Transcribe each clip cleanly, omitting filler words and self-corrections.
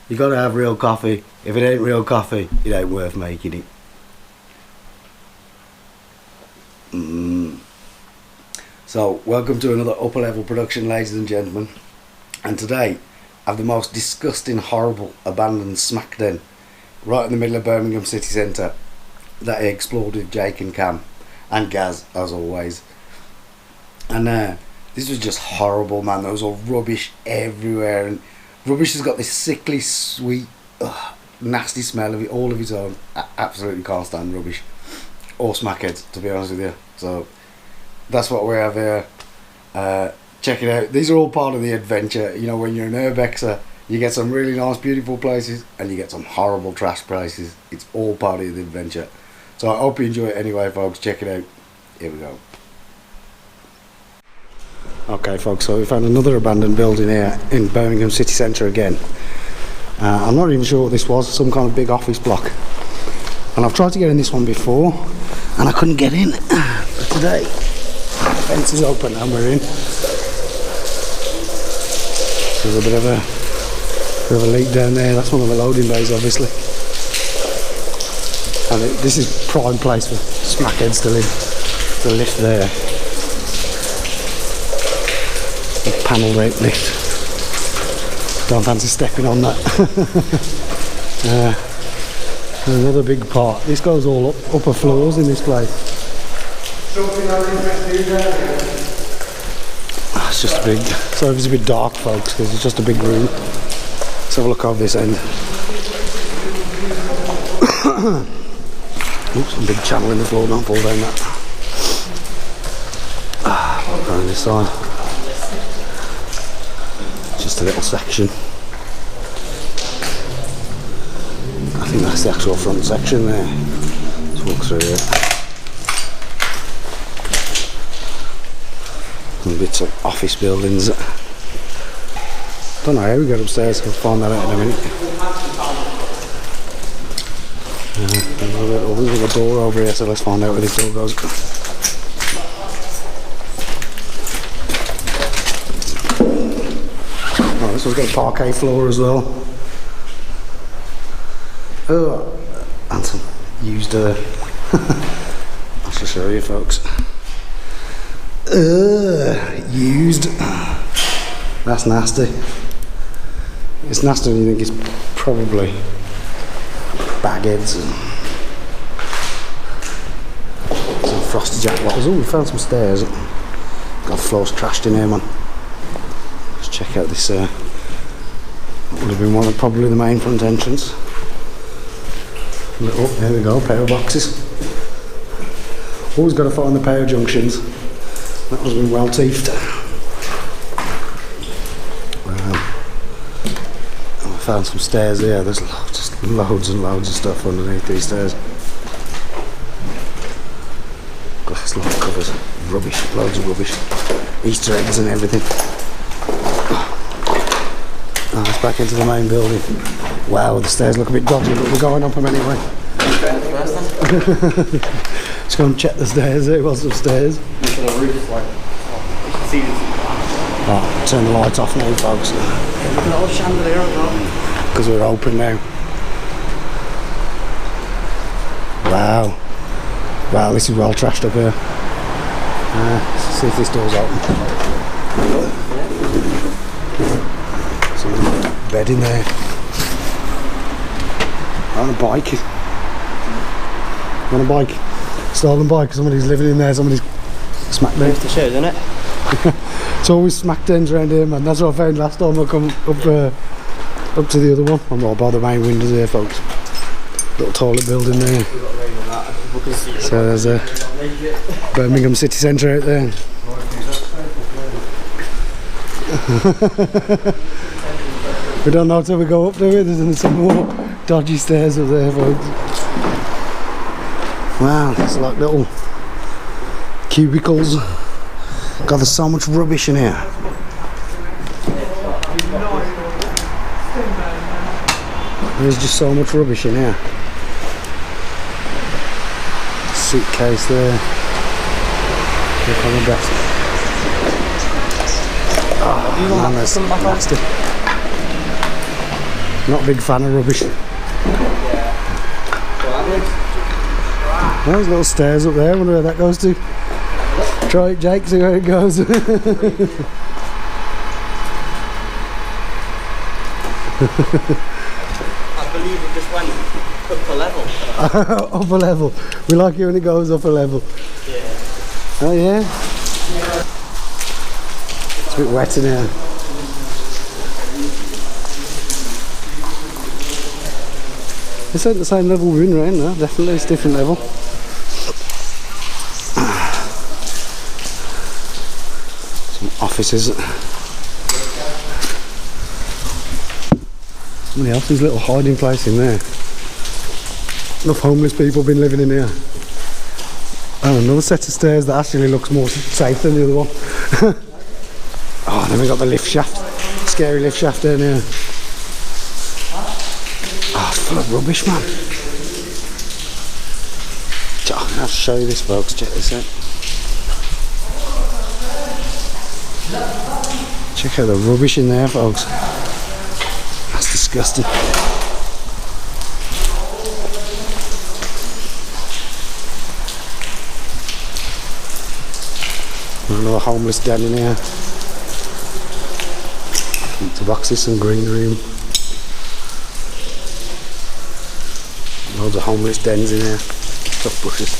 You gotta have real coffee. If it ain't real coffee, it ain't worth making it. So, welcome to another upper level production, ladies and gentlemen. And today, I have the most disgusting, horrible, abandoned smack den right in the middle of Birmingham city centre that I explored with Jake and Cam and Gaz, as always. And this was just horrible, man. There was all rubbish everywhere, and rubbish has got this sickly, sweet, nasty smell of it all of its own. I absolutely can't stand rubbish or smackheads, to be honest with you. So that's what we have here. Check it out. These are all part of the adventure. You know, when you're an urbexer, you get some really nice, beautiful places, and you get some horrible trash places. It's all part of the adventure. So I hope you enjoy it anyway, folks. Check it out. Here we go. Okay, folks, so we found another abandoned building here in Birmingham city centre again. I'm not even sure what this was, some kind of big office block. And I've tried to get in this one before, and I couldn't get in. But today, the fence is open and we're in. There's a bit of a leak down there. That's one of the loading bays, obviously. And this is prime place for smackheads to live. The lift there. A panelled out lift. Don't fancy stepping on that. Another big part. This goes all up, upper floors in this place. It's just a big. Sorry if it's a bit dark, folks, because it's just a big room. Let's have a look over this end. Oops, a big channel in the floor. Don't fall down that. Look around this side. Just a little section. I think that's the actual front section there. Let's walk through here. Some bits of office buildings. Don't know how we got upstairs, we'll find that out in a minute. There's a door over here, so let's find out where this door goes. Oh, this one's got a parquet floor as well. Oh, and some used I shall show you, folks. Used. That's nasty. It's nasty when you think it's probably bagheads and some frosty jack bottles. Oh, we found some stairs. Got the floors trashed in here, man. Let's check out this. Would have been one of probably the main front entrance. Oh, there we go, power boxes. Always got to find the power junctions. That has been well teethed. I found some stairs here. There's just loads and loads of stuff underneath these stairs. Glass lock covers, rubbish, loads of rubbish. Easter eggs and everything. Oh, it's back into the main building. Wow, the stairs look a bit dodgy, but we're going up them anyway. Let's go and check the stairs. There was some stairs. Oh, turn the lights off now, folks. Because we're open now. Wow. Wow, this is well trashed up here. Let's see if this door's open. Someone's got a bed in there. On a bike. On a bike. Stolen bike. Somebody's living in there. Somebody's smacked me. The shows, isn't it? It's always smack dens around here, man. That's what I found last time I come up to the other one. I'm not by the main windows here, folks. Little toilet building there. So there's a Birmingham city centre out there. We don't know till we go up to it. There's some more dodgy stairs up there, folks. Wow, it's like little cubicles. God, there's so much rubbish in here. There's just so much rubbish in here. Suitcase there. Look on the desk. Oh, man, that's nasty. Not a big fan of rubbish. There's little stairs up there, I wonder where that goes to. Try it, Jake, see where it goes. I believe it just went up a level. Up a level. We like it when it goes up a level. Yeah. Oh yeah? It's a bit wet in here. This ain't the same level we're in right now, definitely, it's a different level. Some offices. Somebody else's little hiding place in there. Enough homeless people been living in here. Oh, another set of stairs that actually looks more safe than the other one. Oh, then we got the lift shaft. Scary lift shaft down here. Oh, it's full of rubbish, man. I'm going to show you this, folks. Check this out. Check out the rubbish in there, folks. That's disgusting. Another homeless den in here. Some boxes, some green room. Loads of homeless dens in here. Tough bushes.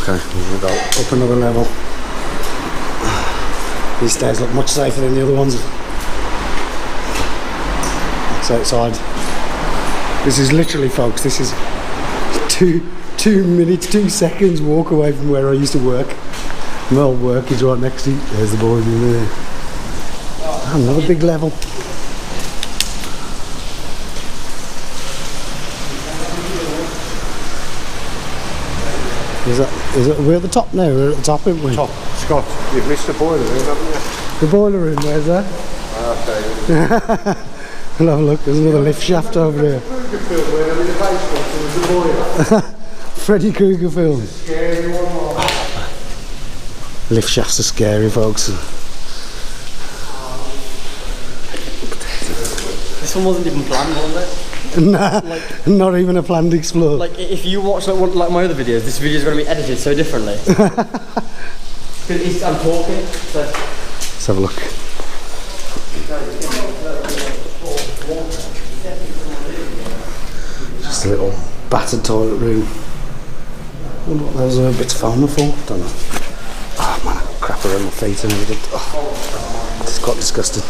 Okay, we'll go up another level. These stairs look much safer than the other ones. That's outside. This is literally, folks, this is 2 minutes, 2 seconds walk away from where I used to work. My old work is right next to it. There's the boys in there. Oh, another big level. Is it, we're at the top now, we're at the top, aren't we? Top. Scott, you've missed the boiler room, haven't you? The boiler room, where's that? Okay. We'll have a look, there's another lift shaft over there. Freddy Krueger film. Scary one. Lift shafts are scary, folks. This one wasn't even planned, was it? Nah, like, not even a planned explode. Like, if you watch like my other videos, this video is going to be edited so differently. Because I'm talking, so... Let's have a look. Just a little battered toilet room. I wonder what those bits of foam are for. Don't know. Oh man, crap around my feet and everything. Oh, it's quite disgusting.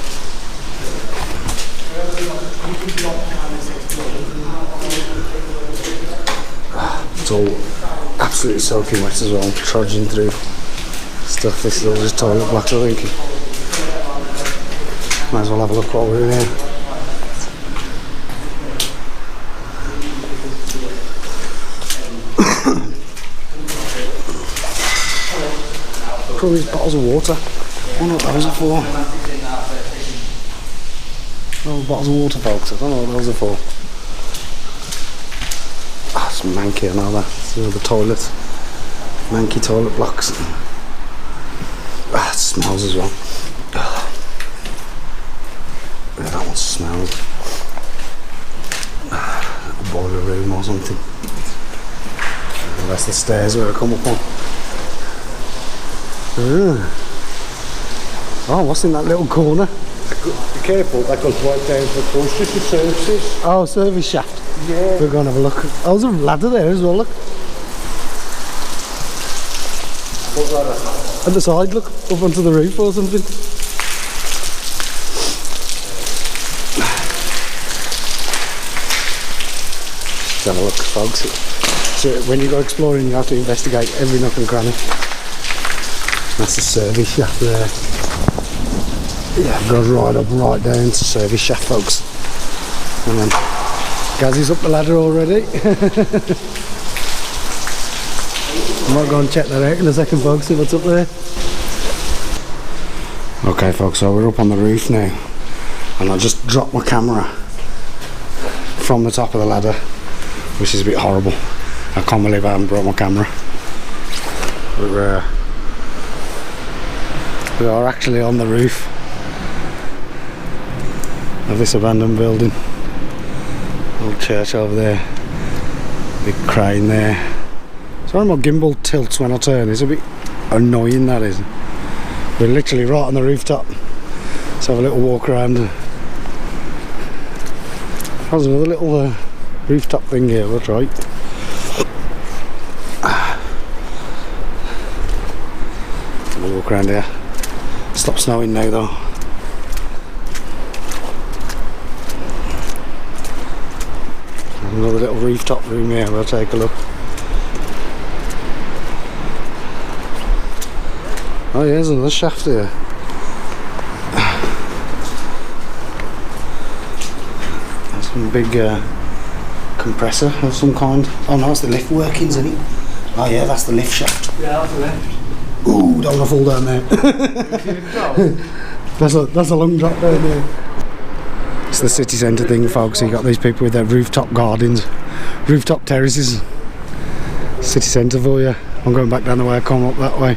It's all absolutely soaking wet as well, trudging through stuff. This is all just toilet blocks, I think. Might as well have a look while we're in here. Look at all these bottles of water. I wonder what those are for. Oh, bottles of water, folks. I don't know what those are for. Ah, it's manky and all that. See all the toilets. Manky toilet blocks. Ah, it smells as well. Yeah, that one smells. A boiler room or something. And that's the stairs where I come up on. Oh, what's in that little corner? Be careful, that goes right down to the coast, just the services. Oh, service shaft. Yeah. We're going to have a look. Oh, there's a ladder there as well, look. What ladder? At the side, look, up onto the roof or something. Let's have a look, folks. So when you go exploring, you have to investigate every nook and cranny. That's the service shaft there. Yeah, it goes right up, right down to service shaft, folks. And then Gazzy's up the ladder already. I might go and check that out in a second, folks, see what's up there. Okay, folks, so we're up on the roof now, and I just dropped my camera from the top of the ladder, which is a bit horrible. I can't believe I haven't brought my camera. We are actually on the roof. of this abandoned building. Old church over there. Big crane there. Sorry my gimbal tilts when I turn. It's a bit annoying, that is. We're literally right on the rooftop. Let's have a little walk around. There's another little rooftop thing here, that's right. We'll walk around here. Stop snowing now though. Another little rooftop room here, we'll take a look. Oh yeah, there's another shaft here. There's some big compressor of some kind. Oh no, it's the lift workings, isn't it? Oh yeah, that's the lift shaft. Yeah, that's the lift. Ooh, don't want to fall down there. that's a long drop down there. It's the city centre thing, folks. You got these people with their rooftop gardens, rooftop terraces. City centre for you. I'm going back down the way I come up that way.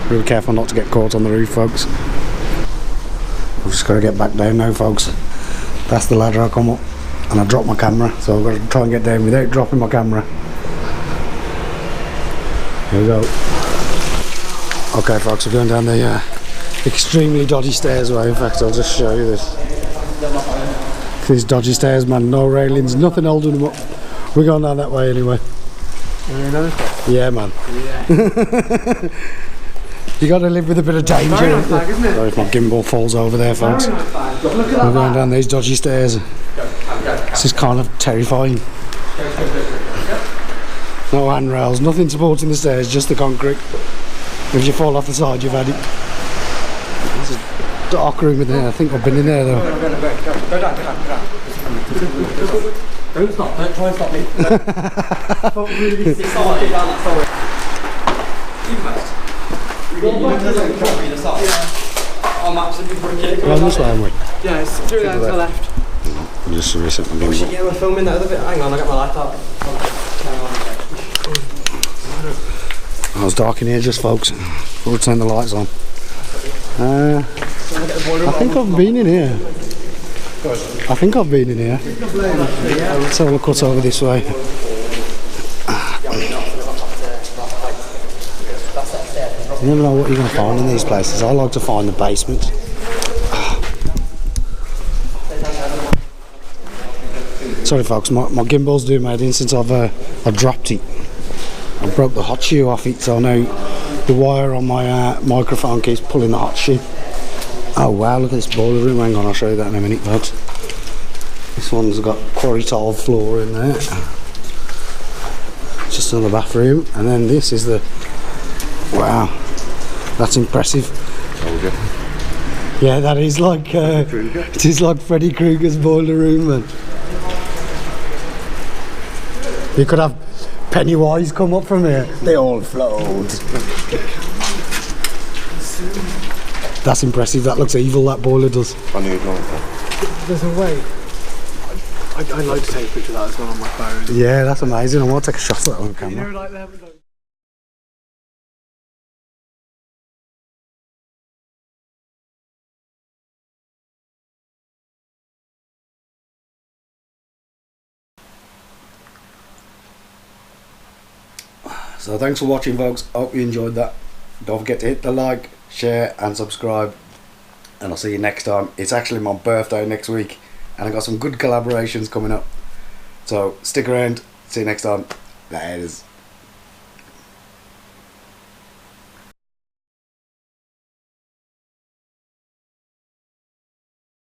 Really careful not to get caught on the roof, folks. I've just got to get back down now, folks. That's the ladder I come up, and I dropped my camera, so I've got to try and get down without dropping my camera. Here we go. Okay, folks, we're going down the extremely dodgy stairs way. In fact, I'll just show you this. These dodgy stairs, man. No railings, nothing holding them up. We're going down that way anyway. Yeah, man. Yeah. You got to live with a bit of danger. Nice bag, isn't it? Sorry if my gimbal falls over there, folks. Nice. We're going down these dodgy stairs. This is kind of terrifying. No handrails, nothing supporting the stairs, just the concrete. If you fall off the side, you've had it. There's a dark room in there. I think I've been in there though. Go down. Don't stop, don't try and stop me. Don't really start down that sorry. I'm absolutely bricking. Well, this way, aren't we? Yeah, it's through there to the left. I'll just reset my Oh shit, gimbal. yeah, we're filming that other bit. Hang on, I got my light out. Oh, it's dark in here just, folks. We'll turn the lights on. I think I've been in here. Let's have a look what's over this way. You never know what you're going to find in these places. I like to find the basement. Sorry folks, my gimbal's doing my head in since I've dropped it. I broke the hot shoe off it, so now the wire on my microphone keeps pulling the hot shoe. Oh wow, look at this boiler room. Hang on, I'll show you that in a minute, folks. This one's got quarry tile floor in there. Just another bathroom, and then this is the... Wow, that's impressive. Yeah, that is like it is like Freddy Krueger's boiler room, man. You could have Pennywise come up from here. They all float. That's impressive. That looks evil. That boiler does. I need one. There's a way. I'd like to take a picture of that as well on my phone. Yeah, that's amazing. I want to take a shot of that on camera. You know, like there. So thanks for watching, folks. Hope you enjoyed that. Don't forget to hit the like, share and subscribe, and I'll see you next time. It's actually my birthday next week, and I got some good collaborations coming up, so stick around. See you next time. Laters.